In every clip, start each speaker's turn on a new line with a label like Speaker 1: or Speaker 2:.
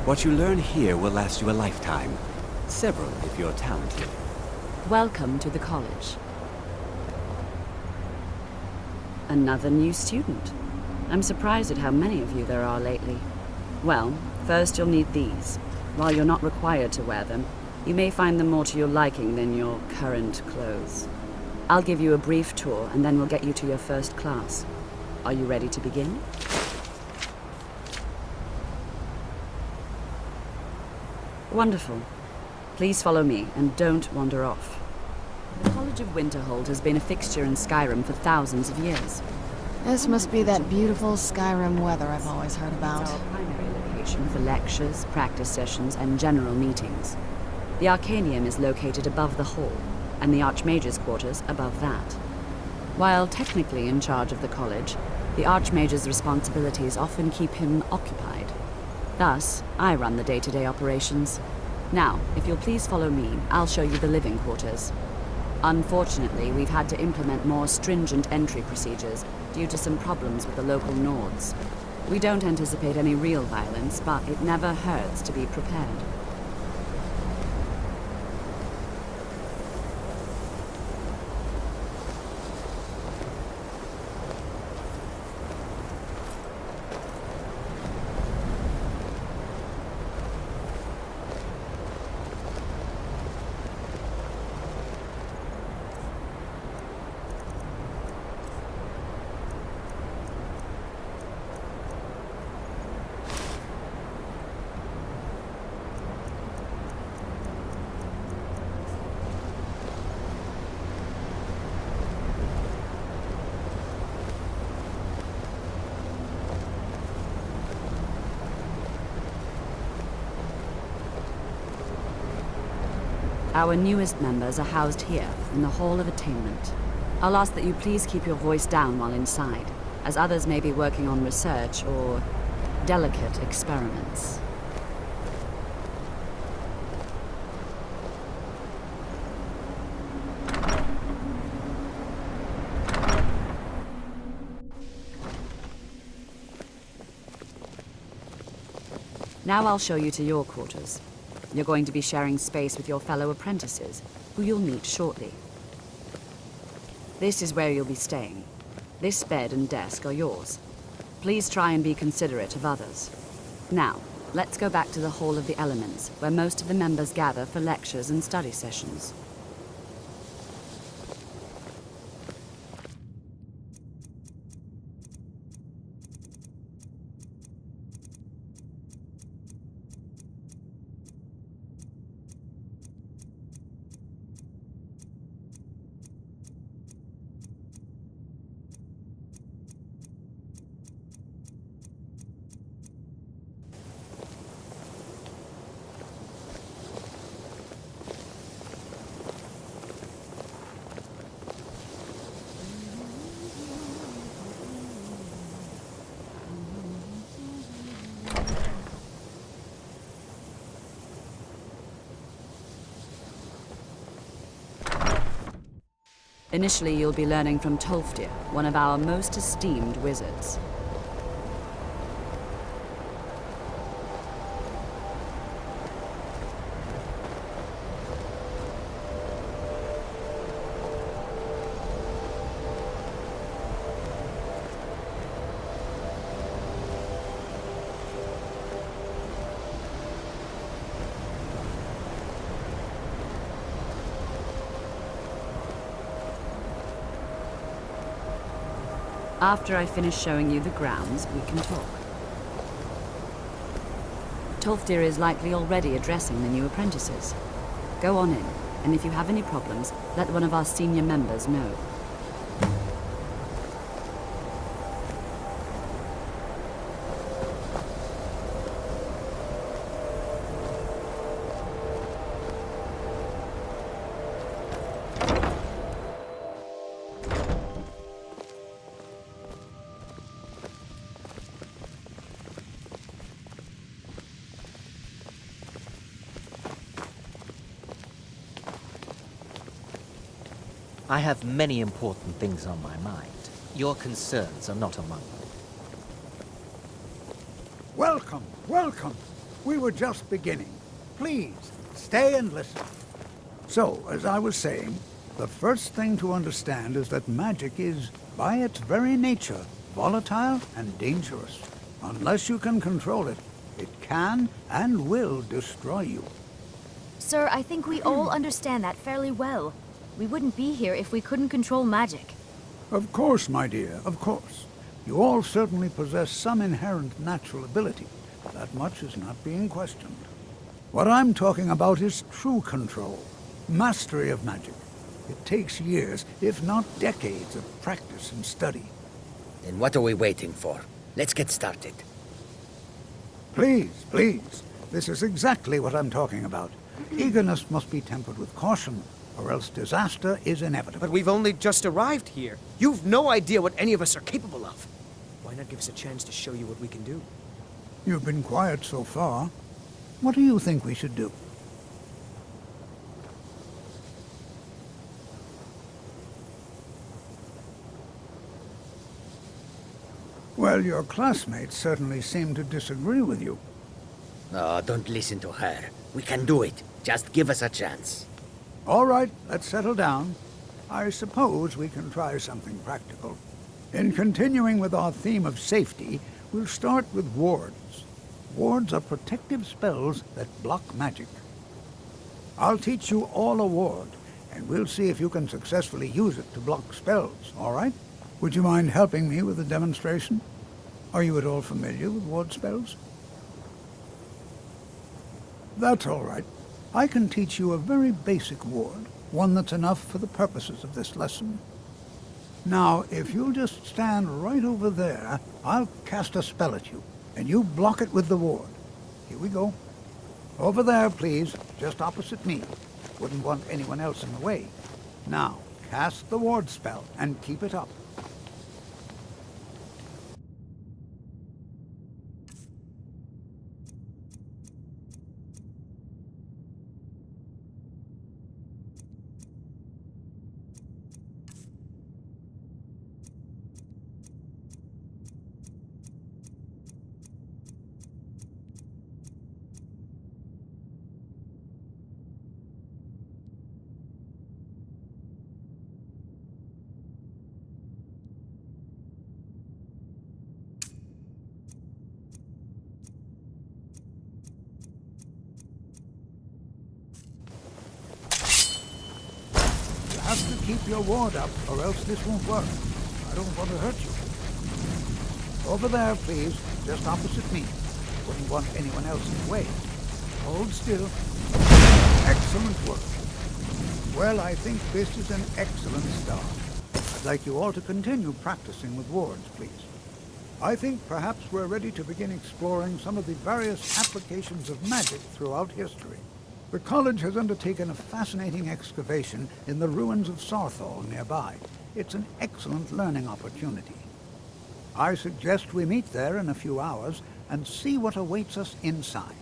Speaker 1: What you learn here will last you a lifetime. Several, if you're talented.
Speaker 2: Welcome to the college. Another new student. I'm surprised at how many of you there are lately. Well, first you'll need these. While you're not required to wear them, you may find them more to your liking than your current clothes. I'll give you a brief tour, and then we'll get you to your first class. Are you ready to begin? Wonderful. Please follow me, and don't wander off. The College of Winterhold has been a fixture in Skyrim for thousands of years.
Speaker 3: This must be that beautiful Skyrim weather I've always heard about.
Speaker 2: It's our primary location for lectures, practice sessions, and general meetings. The Arcanium is located above the hall, and the Archmage's quarters above that. While technically in charge of the college, the Archmage's responsibilities often keep him occupied. Thus, I run the day-to-day operations. Now, if you'll please follow me, I'll show you the living quarters. Unfortunately, we've had to implement more stringent entry procedures due to some problems with the local Nords. We don't anticipate any real violence, but it never hurts to be prepared. Our newest members are housed here, in the Hall of Attainment. I'll ask that you please keep your voice down while inside, as others may be working on research or delicate experiments. Now I'll show you to your quarters. You're going to be sharing space with your fellow apprentices, who you'll meet shortly. This is where you'll be staying. This bed and desk are yours. Please try and be considerate of others. Now, let's go back to the Hall of the Elements, where most of the members gather for lectures and study sessions. Initially, you'll be learning from Tolfdir, one of our most esteemed wizards. After I finish showing you the grounds, we can talk. Tolfdir is likely already addressing the new apprentices. Go on in, and if you have any problems, let one of our senior members know.
Speaker 4: I have many important things on my mind. Your concerns are not among them.
Speaker 5: Welcome, welcome. We were just beginning. Please, stay and listen. So, as I was saying, the first thing to understand is that magic is, by its very nature, volatile and dangerous. Unless you can control it, it can and will destroy you.
Speaker 6: Sir, I think we all understand that fairly well. We wouldn't be here if we couldn't control magic.
Speaker 5: Of course, my dear, of course. You all certainly possess some inherent natural ability. That much is not being questioned. What I'm talking about is true control, mastery of magic. It takes years, if not decades, of practice and study.
Speaker 7: Then what are we waiting for? Let's get started.
Speaker 5: Please, please. This is exactly what I'm talking about. Eagerness must be tempered with caution, or else disaster is inevitable.
Speaker 8: But we've only just arrived here. You've no idea what any of us are capable of. Why not give us a chance to show you what we can do?
Speaker 5: You've been quiet so far. What do you think we should do? Well, your classmates certainly seem to disagree with you.
Speaker 7: Oh, don't listen to her. We can do it. Just give us a chance.
Speaker 5: All right, let's settle down. I suppose we can try something practical. In continuing with our theme of safety, we'll start with wards. Wards are protective spells that block magic. I'll teach you all a ward, and we'll see if you can successfully use it to block spells, all right? Would you mind helping me with the demonstration? Are you at all familiar with ward spells? That's all right. I can teach you a very basic ward, one that's enough for the purposes of this lesson. Now, if you'll just stand right over there, I'll cast a spell at you, and you block it with the ward. Here we go. Over there, please, just opposite me. Wouldn't want anyone else in the way. Now, cast the ward spell, and keep it up. You have to keep your ward up, or else this won't work. I don't want to hurt you. Over there, please, just opposite me. Wouldn't want anyone else in the way. Hold still. Excellent work. Well, I think this is an excellent start. I'd like you all to continue practicing with wards, please. I think perhaps we're ready to begin exploring some of the various applications of magic throughout history. The college has undertaken a fascinating excavation in the ruins of Saarthalem nearby. It's an excellent learning opportunity. I suggest we meet there in a few hours and see what awaits us inside.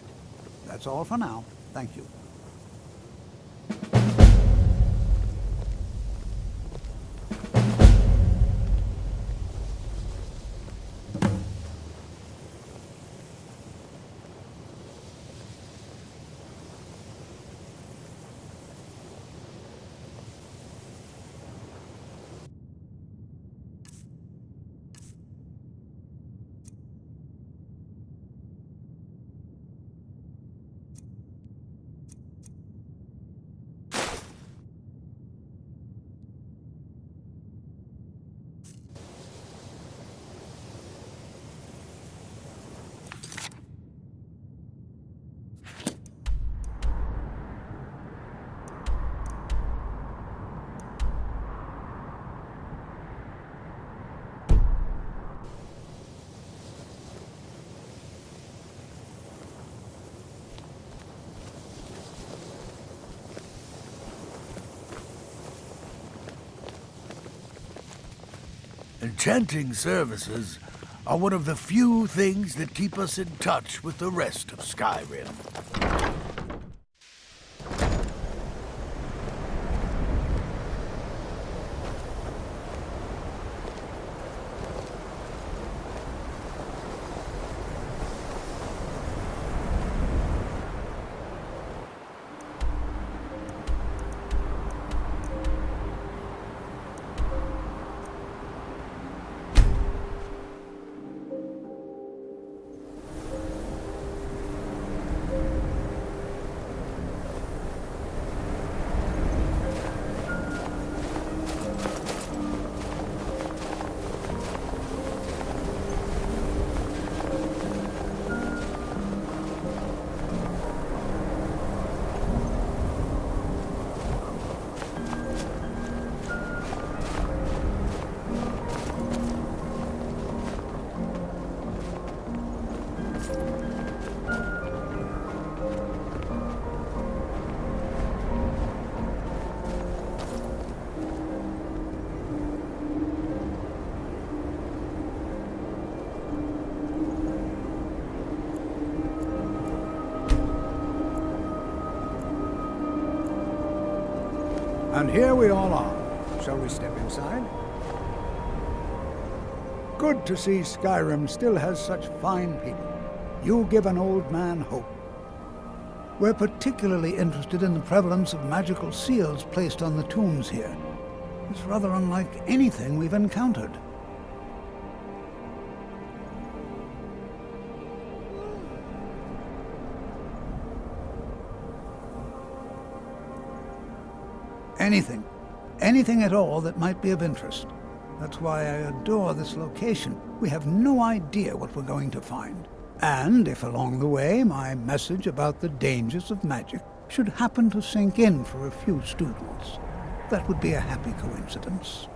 Speaker 5: That's all for now. Thank you.
Speaker 9: Enchanting services are one of the few things that keep us in touch with the rest of Skyrim.
Speaker 5: And here we all are. Shall we step inside? Good to see Skyrim still has such fine people. You give an old man hope. We're particularly interested in the prevalence of magical seals placed on the tombs here. It's rather unlike anything we've encountered. Anything at all that might be of interest. That's why I adore this location. We have no idea what we're going to find. And if along the way my message about the dangers of magic should happen to sink in for a few students, that would be a happy coincidence.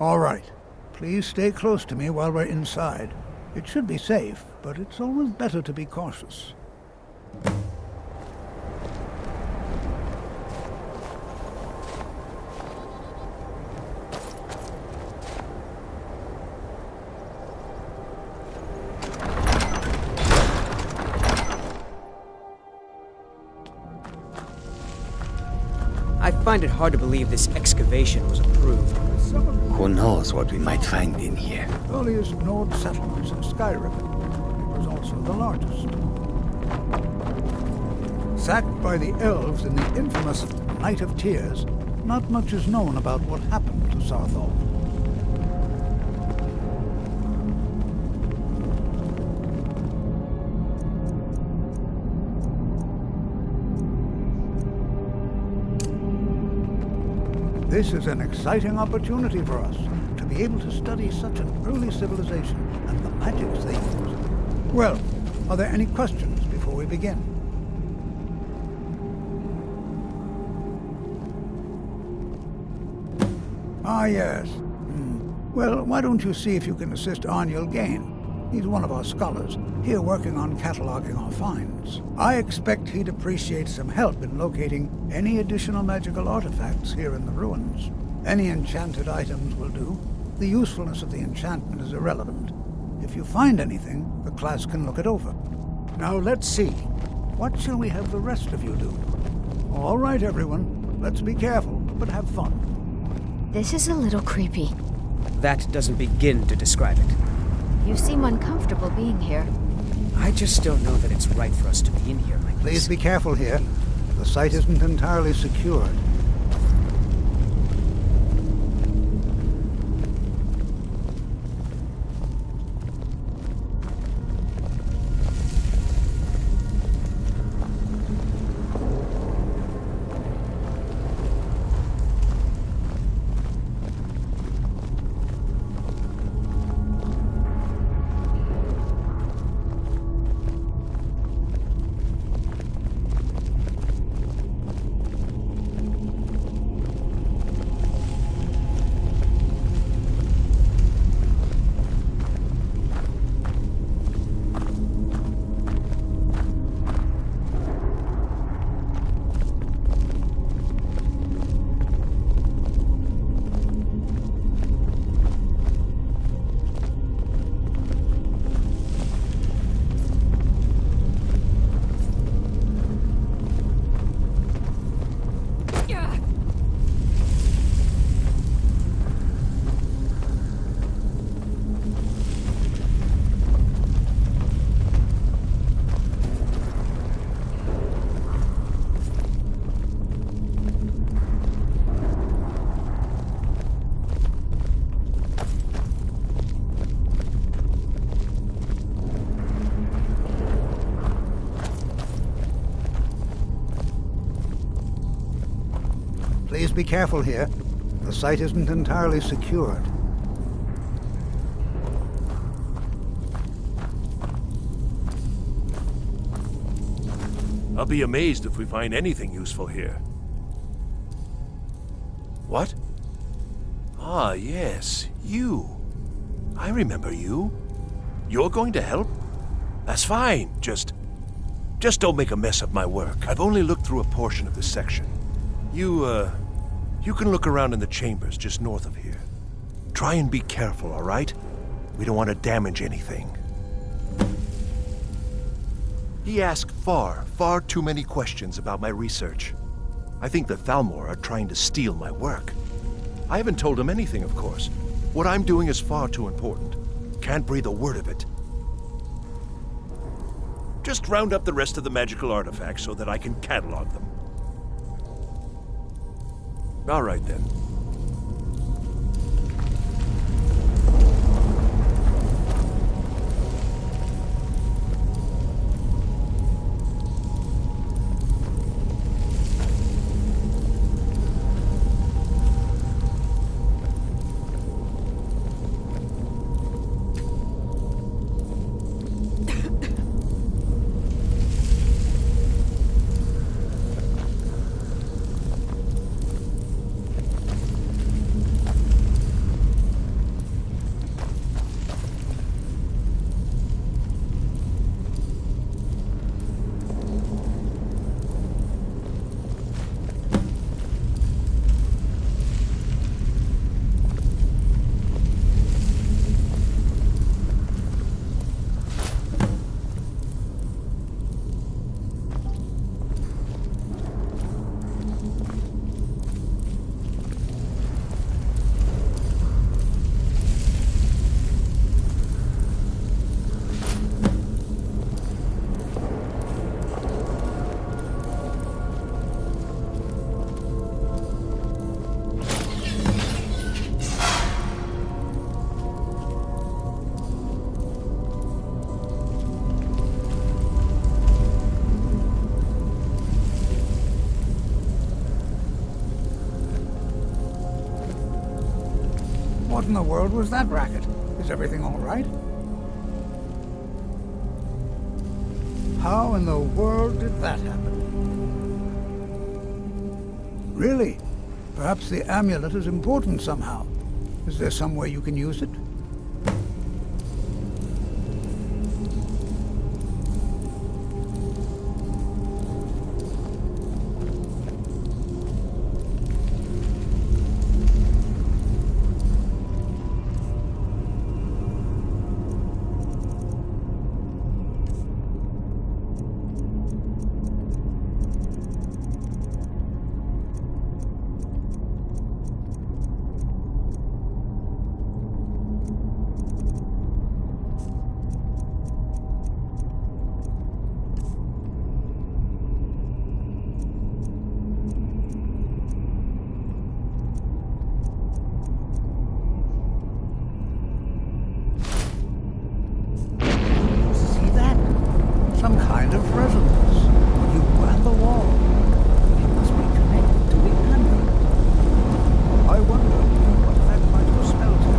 Speaker 5: All right. Please stay close to me while we're inside. It should be safe, but it's always better to be cautious.
Speaker 8: I find it hard to believe this excavation was approved.
Speaker 7: Who knows what we might find in here?
Speaker 5: Earliest Nord settlements in Skyrim. It was also the largest. Sacked by the elves in the infamous Night of Tears, not much is known about what happened to Saarthalem. This is an exciting opportunity for us to be able to study such an early civilization and the magics they use. Well, are there any questions before we begin? Ah, yes. Well, why don't you see if you can assist Arniel Gain? He's one of our scholars, here working on cataloging our finds. I expect he'd appreciate some help in locating any additional magical artifacts here in the ruins. Any enchanted items will do. The usefulness of the enchantment is irrelevant. If you find anything, the class can look it over. Now let's see. What shall we have the rest of you do? All right, everyone. Let's be careful, but have fun.
Speaker 6: This is a little creepy.
Speaker 8: That doesn't begin to describe it.
Speaker 6: You seem uncomfortable being here.
Speaker 8: I just don't know that it's right for us to be in here like this.
Speaker 5: Please be careful here. The site isn't entirely secured. Please be careful here. The site isn't entirely secured.
Speaker 9: I'll be amazed if we find anything useful here. What? Ah, yes, you. I remember you. You're going to help? That's fine. Just don't make a mess of my work. I've only looked through a portion of this section. You can look around in the chambers just north of here. Try and be careful, all right? We don't want to damage anything. He asked far too many questions about my research. I think the Thalmor are trying to steal my work. I haven't told him anything, of course. What I'm doing is far too important. Can't breathe a word of it. Just round up the rest of the magical artifacts so that I can catalog them. All right, then.
Speaker 5: What in the world was that racket? Is everything all right? How in the world did that happen? Really? Perhaps the amulet is important somehow. Is there some way you can use it? Some kind of resonance. You and the wall. It must be connected to the amulet. I wonder what that might have spelled here.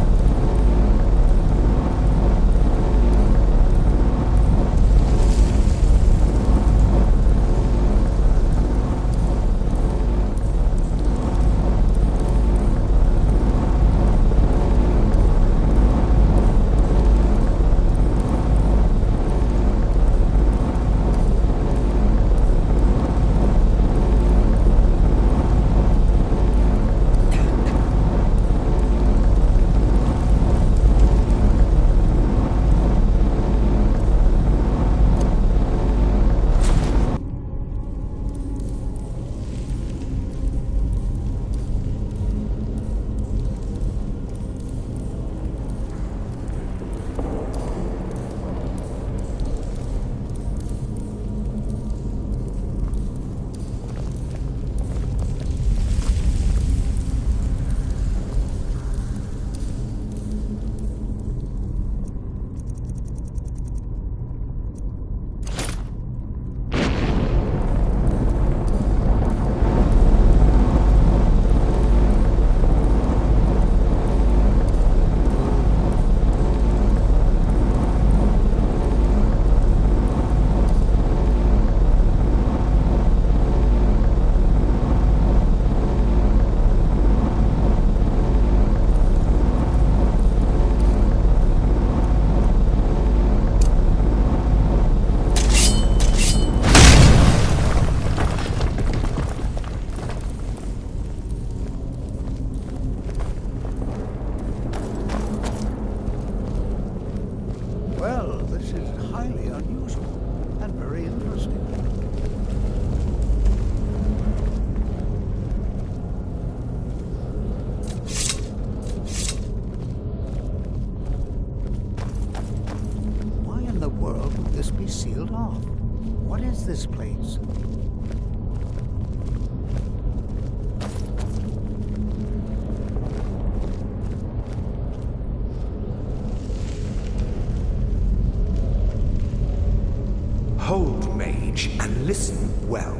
Speaker 10: mage, and listen well.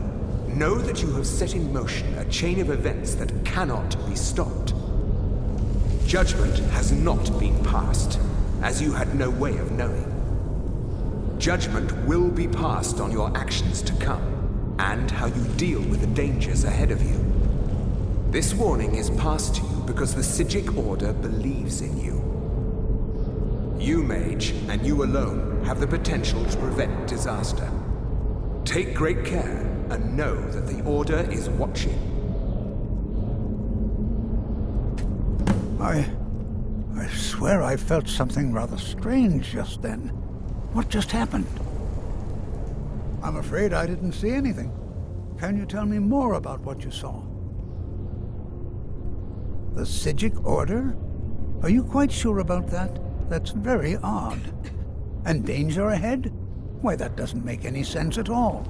Speaker 10: Know that you have set in motion a chain of events that cannot be stopped. Judgment has not been passed, as you had no way of knowing. Judgment will be passed on your actions to come, and how you deal with the dangers ahead of you. This warning is passed to you because the Psijic Order believes in you. You, mage, and you alone, have the potential to prevent disaster. Take great care, and know that the Order is watching.
Speaker 5: I swear I felt something rather strange just then. What just happened? I'm afraid I didn't see anything. Can you tell me more about what you saw? The Psijic Order? Are you quite sure about that? That's very odd. And danger ahead? Why, that doesn't make any sense at all.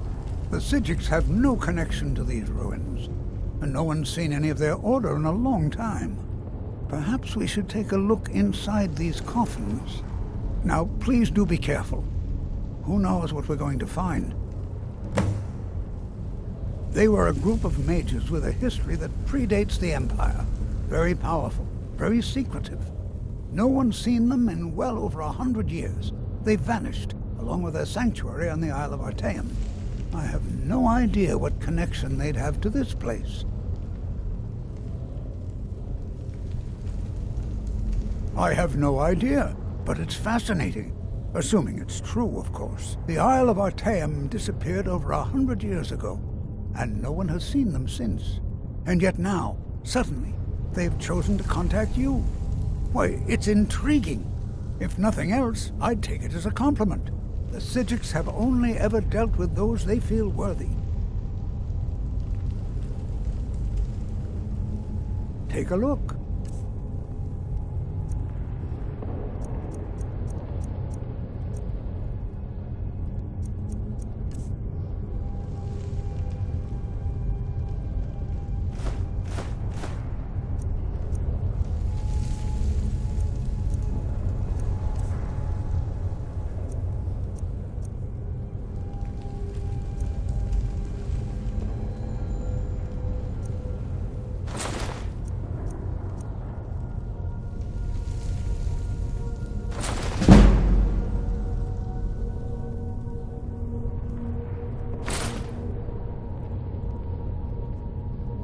Speaker 5: The Psijics have no connection to these ruins, and no one's seen any of their order in a long time. Perhaps we should take a look inside these coffins. Now, please do be careful. Who knows what we're going to find? They were a group of mages with a history that predates the Empire. Very powerful, very secretive. No one's seen them in well over 100 years. They vanished, along with their sanctuary on the Isle of Artaeum. I have no idea what connection they'd have to this place. I have no idea, but it's fascinating. Assuming it's true, of course. The Isle of Artaeum disappeared over 100 years ago, and no one has seen them since. And yet now, suddenly, they've chosen to contact you. Why, it's intriguing. If nothing else, I'd take it as a compliment. The Psijics have only ever dealt with those they feel worthy. Take a look.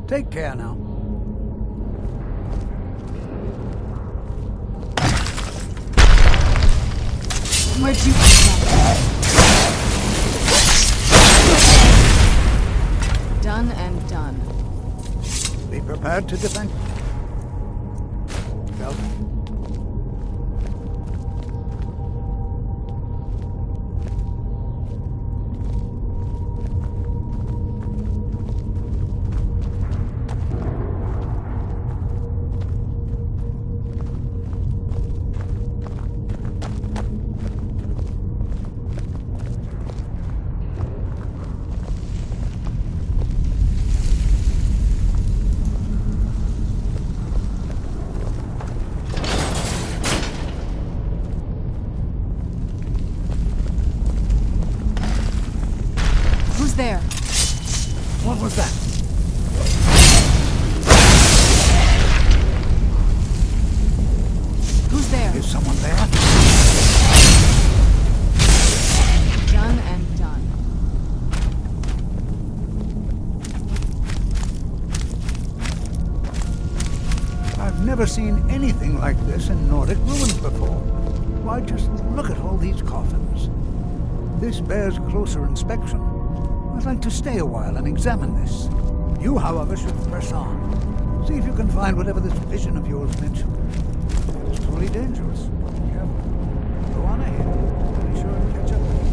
Speaker 5: Take care now.
Speaker 3: Where'd you come from? Done and done.
Speaker 5: Be prepared to defend. Well.
Speaker 3: There.
Speaker 5: What was that?
Speaker 3: Who's there?
Speaker 5: Is someone there?
Speaker 3: Done and done.
Speaker 5: I've never seen anything like this in Nordic ruins before. Why, just look at all these coffins. This bears closer inspection. I'd like to stay a while and examine this. You, however, should press on. See if you can find whatever this vision of yours mentioned. It's truly dangerous. Be careful. Go on ahead. Be sure to catch up with me.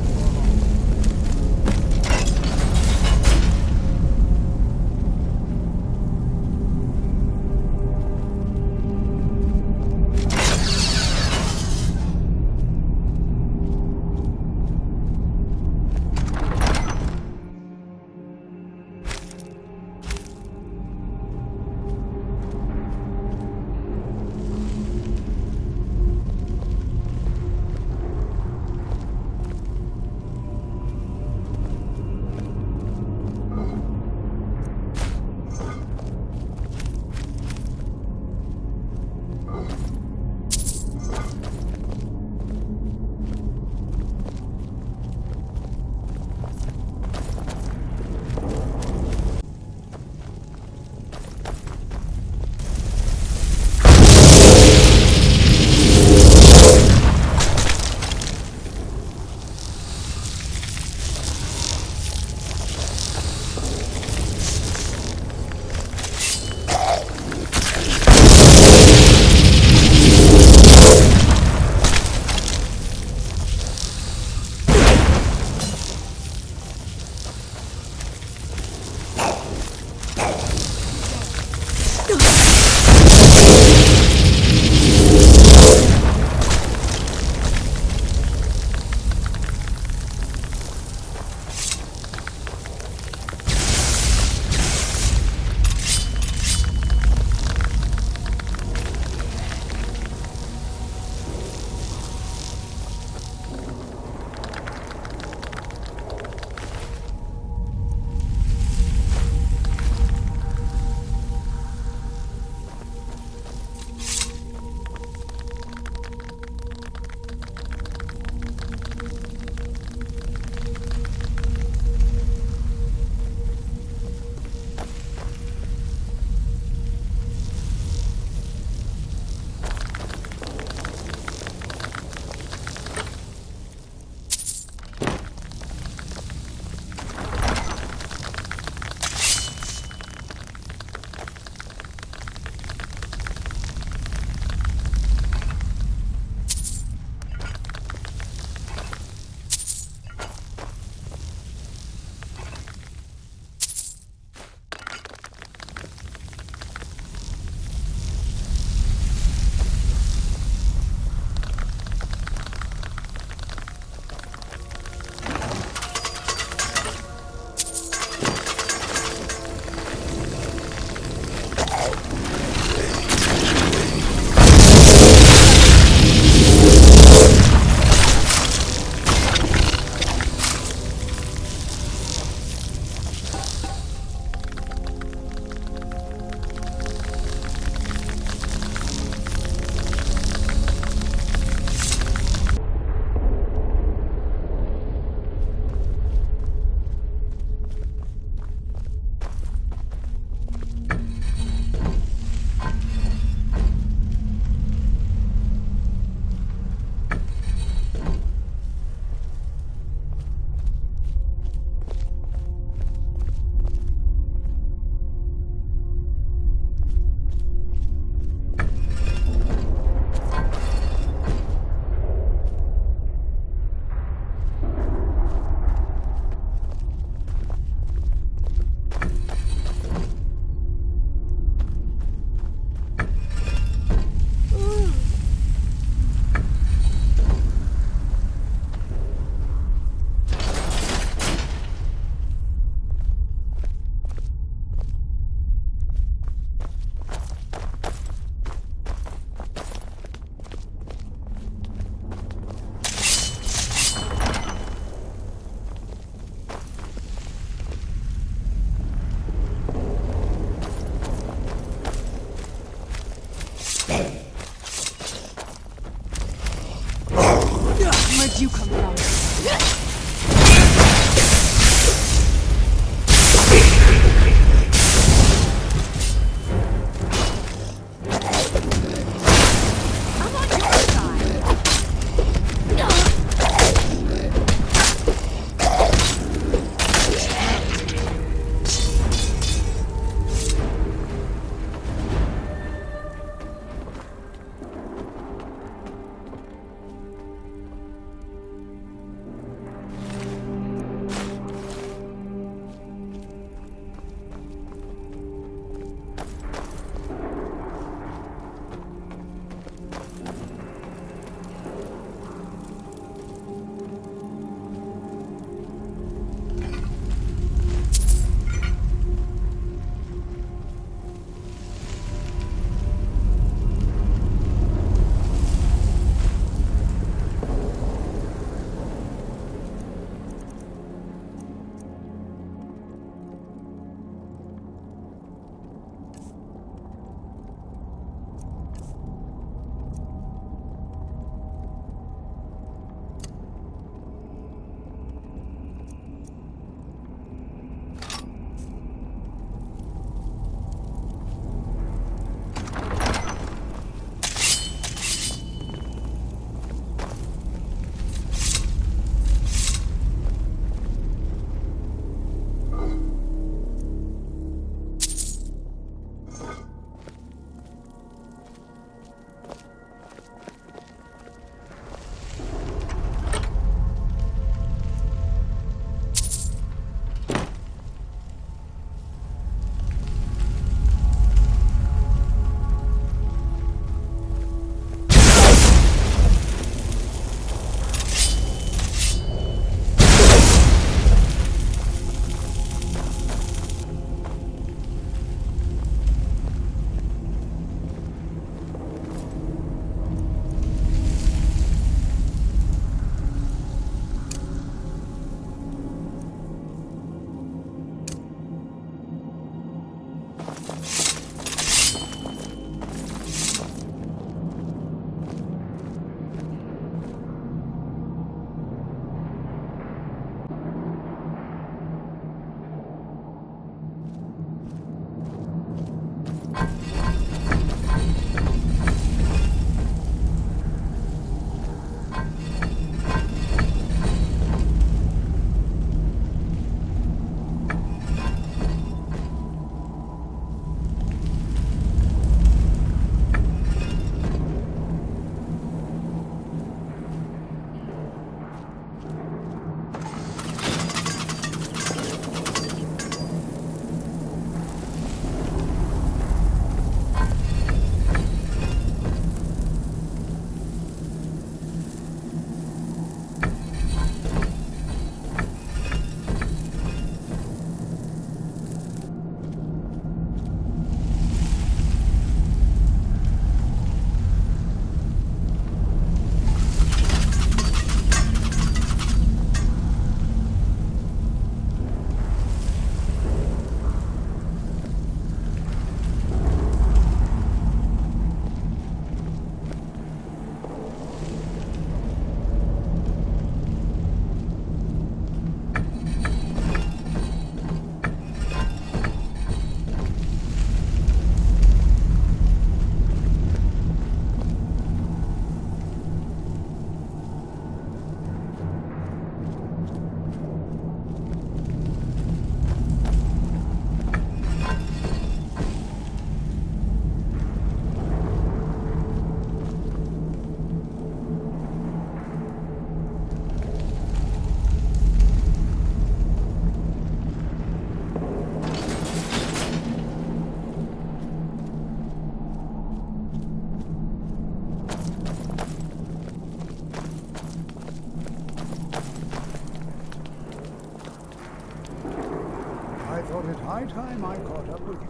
Speaker 5: time I caught up with you.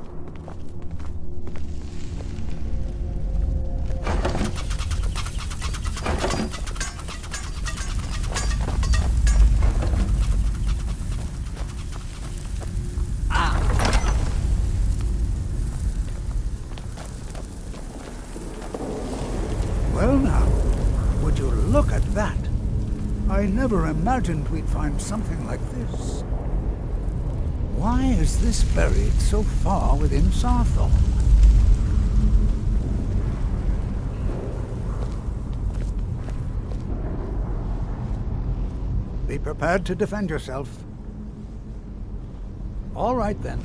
Speaker 5: Well now, would you look at that? I never imagined we'd find something like this. Why is this buried so far within Saarthalem? Be prepared to defend yourself. All right then.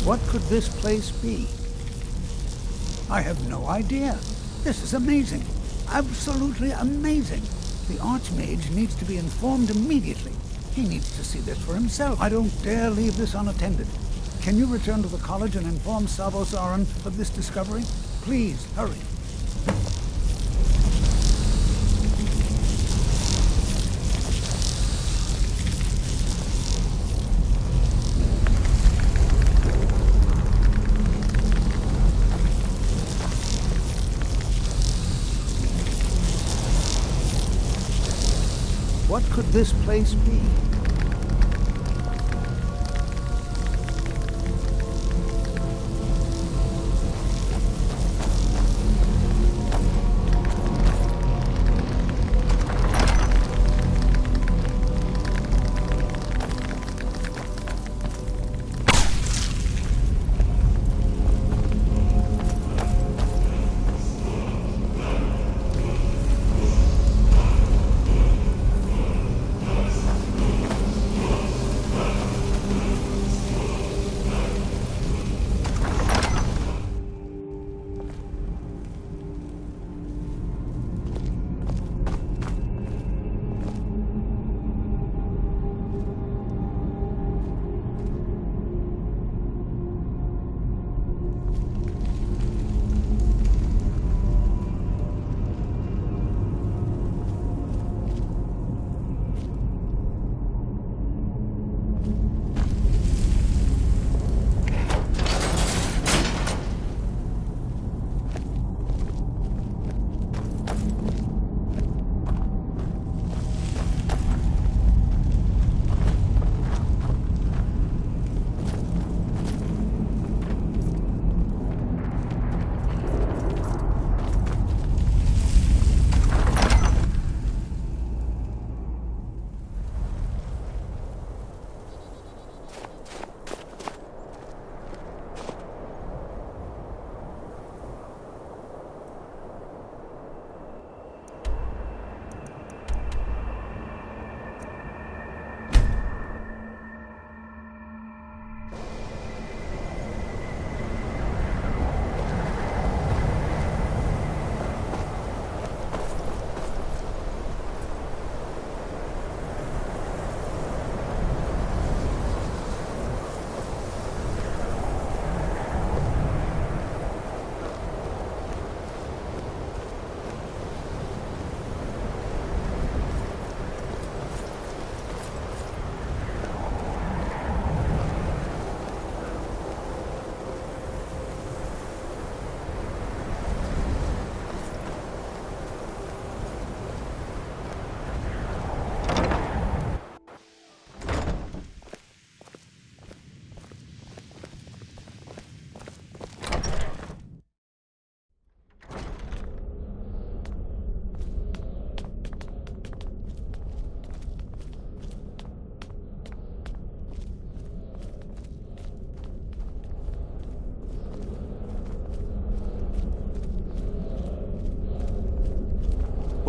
Speaker 5: What could this place be? I have no idea. This is amazing. Absolutely amazing. The Archmage needs to be informed immediately. He needs to see this for himself. I don't dare leave this unattended. Can you return to the college and inform Saarthalem of this discovery? Please, hurry. What could this place be?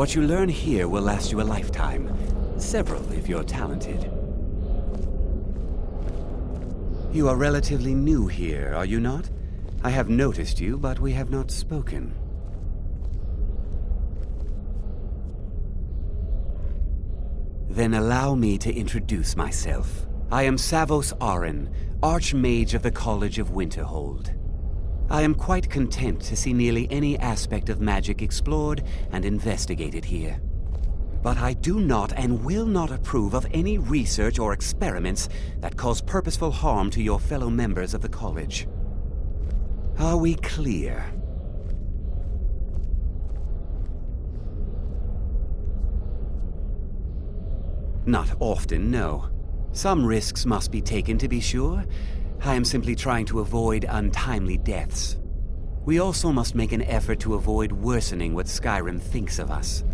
Speaker 1: What you learn here will last you a lifetime. Several, if you're talented. You are relatively new here, are you not? I have noticed you, but we have not spoken. Then allow me to introduce myself. I am Savos Arin, Archmage of the College of Winterhold. I am quite content to see nearly any aspect of magic explored and investigated here. But I do not and will not approve of any research or experiments that cause purposeful harm to your fellow members of the college. Are we clear? Not often, no. Some risks must be taken, to be sure. I am simply trying to avoid untimely deaths. We also must make an effort to avoid worsening what SKYRIM thinks of us.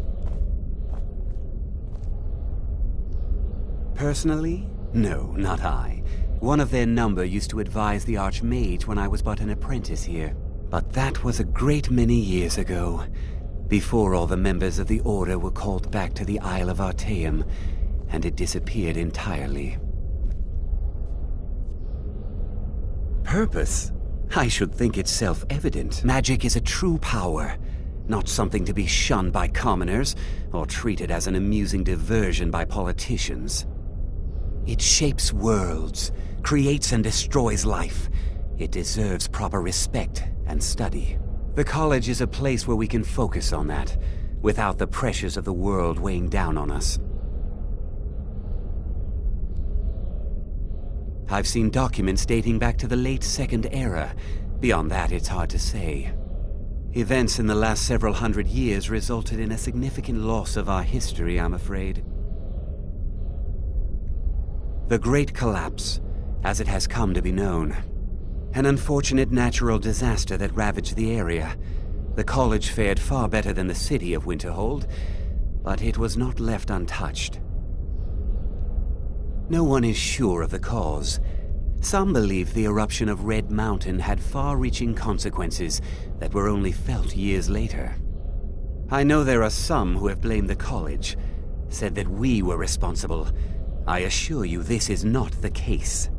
Speaker 1: Personally? No, not I. One of their number used to advise the Archmage when I was but an apprentice here. But that was a great many years ago, before all the members of the Order were called back to the Isle of Artaeum, and it disappeared entirely. Purpose? I should think it's self-evident. Magic is a true power, not something to be shunned by commoners, or treated as an amusing diversion by politicians. It shapes worlds, creates and destroys life. It deserves proper respect and study. The college is a place where we can focus on that, without the pressures of the world weighing down on us. I've seen documents dating back to the late Second Era. Beyond that, it's hard to say. Events in the last several hundred years resulted in a significant loss of our history, I'm afraid. The Great Collapse, as it has come to be known. An unfortunate natural disaster that ravaged the area. The college fared far better than the city of Winterhold, but it was not left untouched. No one is sure of the cause. Some believe the eruption of Red Mountain had far-reaching consequences that were only felt years later. I know there are some who have blamed the college, said that we were responsible. I assure you this is not the case.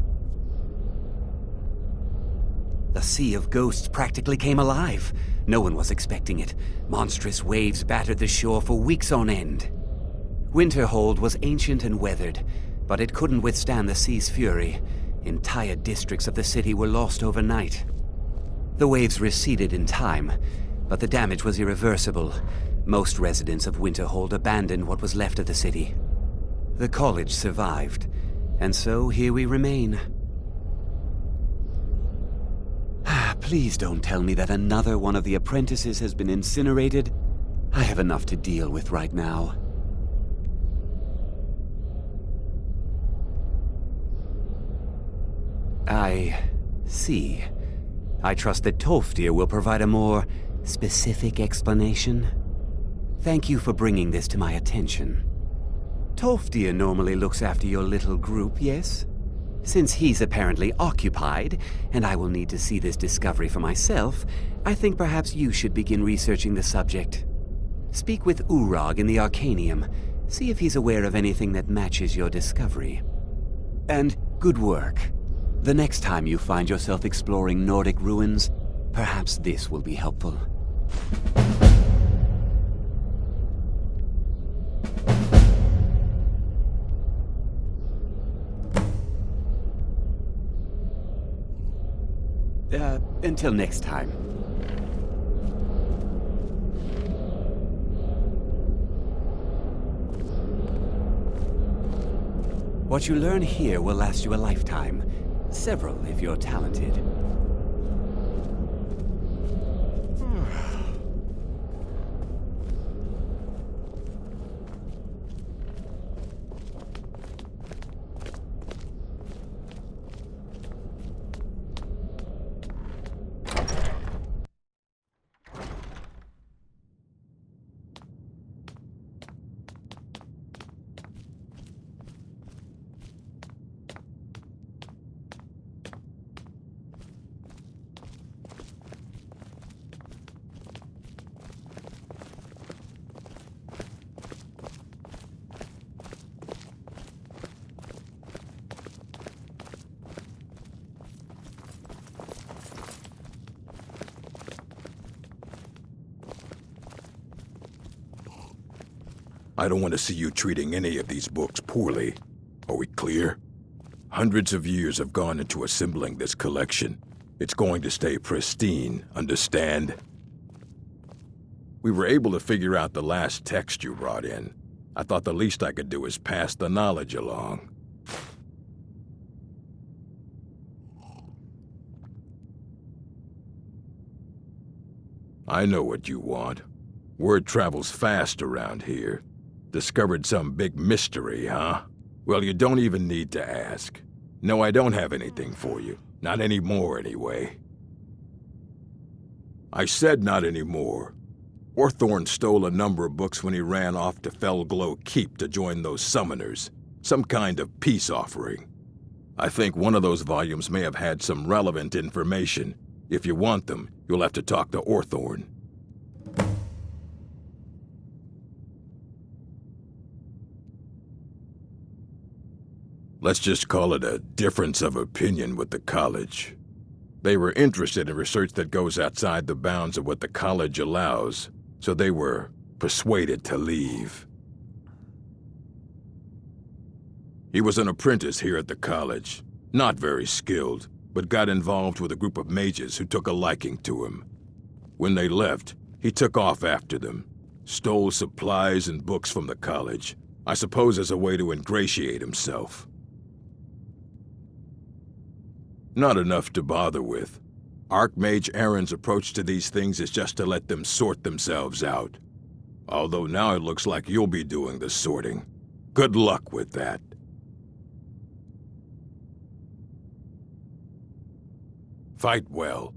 Speaker 1: The Sea of Ghosts practically came alive. No one was expecting it. Monstrous waves battered the shore for weeks on end. Winterhold was ancient and weathered, but it couldn't withstand the sea's fury. Entire districts of the city were lost overnight. The waves receded in time, but the damage was irreversible. Most residents of Winterhold abandoned what was left of the city. The college survived, and so here we remain. Please don't tell me that another one of the apprentices has been incinerated. I have enough to deal with right now. I see. I trust that Tolfdir will provide a more specific explanation. Thank you for bringing this to my attention. Tolfdir normally looks after your little group, yes? Since he's apparently occupied, and I will need to see this discovery for myself, I think perhaps you should begin researching the subject. Speak with Urag in the Arcanium. See if he's aware of anything that matches your discovery. And good work. The next time you find yourself exploring Nordic ruins, perhaps this will be helpful. Until next time. What you learn here will last you a lifetime. Several, if you're talented.
Speaker 11: I don't want to see you treating any of these books poorly. Are we clear? Hundreds of years have gone into assembling this collection. It's going to stay pristine, understand? We were able to figure out the last text you brought in. I thought the least I could do is pass the knowledge along. I know what you want. Word travels fast around here. Discovered some big mystery, huh? Well, you don't even need to ask. No, I don't have anything for you. Not anymore, anyway. I said not anymore. Orthorn stole a number of books when he ran off to Felglow Keep to join those summoners. Some kind of peace offering. I think one of those volumes may have had some relevant information. If you want them, you'll have to talk to Orthorn. Let's just call it a difference of opinion with the college. They were interested in research that goes outside the bounds of what the college allows, so they were persuaded to leave. He was an apprentice here at the college, not very skilled, but got involved with a group of mages who took a liking to him. When they left, he took off after them, stole supplies and books from the college, I suppose as a way to ingratiate himself. Not enough to bother with. Archmage Aaron's approach to these things is just to let them sort themselves out. Although now it looks like you'll be doing the sorting. Good luck with that. Fight well.